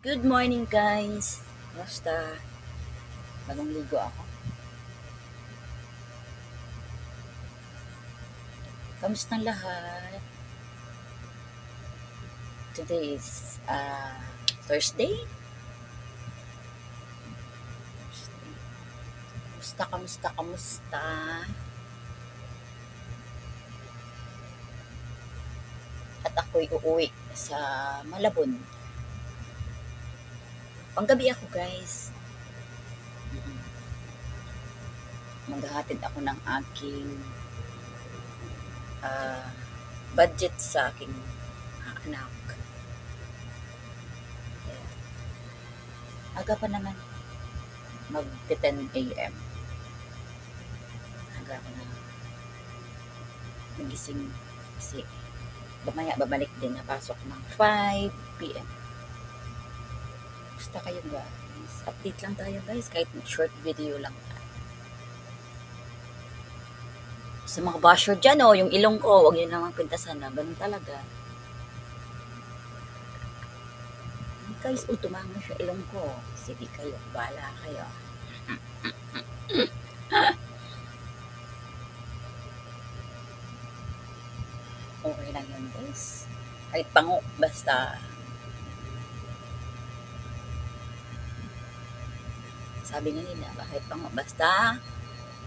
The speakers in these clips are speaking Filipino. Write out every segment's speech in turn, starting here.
Good morning guys! Basta, bagong ligo ako. Kamusta ang lahat? Today is Thursday? Kamusta? At ako'y uuwi sa Malabon. Panggabi ako guys. Maghahatid ako ng aking budget sa aking anak. Aga pa naman. Mag-10 a.m. Aga pa naman. Nagising kasi mamaya babalik din, napasok ng 5 p.m. Basta kayo guys. Update lang tayo guys, kahit short video lang. Sa mga basher dyan, yung ilong ko, huwag yun naman pintasan na. Ganun talaga. Guys, tumango siya ilong ko. Sige kayo, bahala kayo. Okay lang yun guys. Kahit pango, basta. Sabi nga nila, kahit pango, basta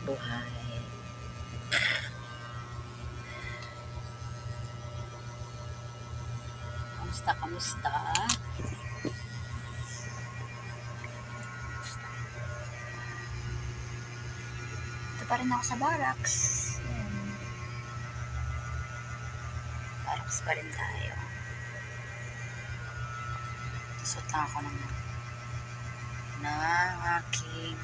buhay. Kamusta? Ito pa rin ako sa barracks. Barracks pa rin tayo. Susot lang ako ng aking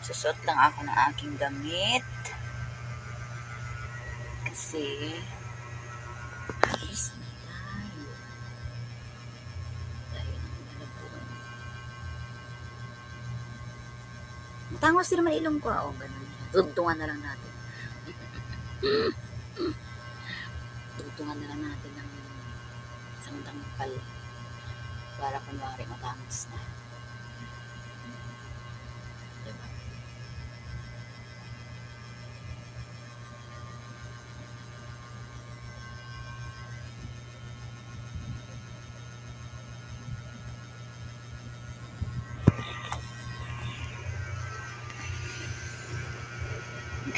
susot lang ako ng aking damit kasi alis na tayo ng Malabon. Matangos din naman ilong ko. Ganun. Tugtungan na lang natin. Tugtungan na lang natin ng isang tangkal para kunwari matangos na. Diba?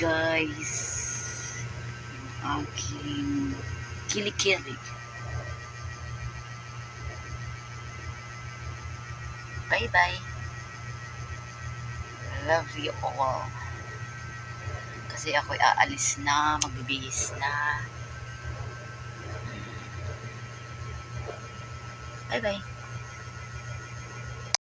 Guys, yung aking kilikili. Bye-bye. Love you all. Kasi ako'y aalis na, magbibihis na. Bye-bye.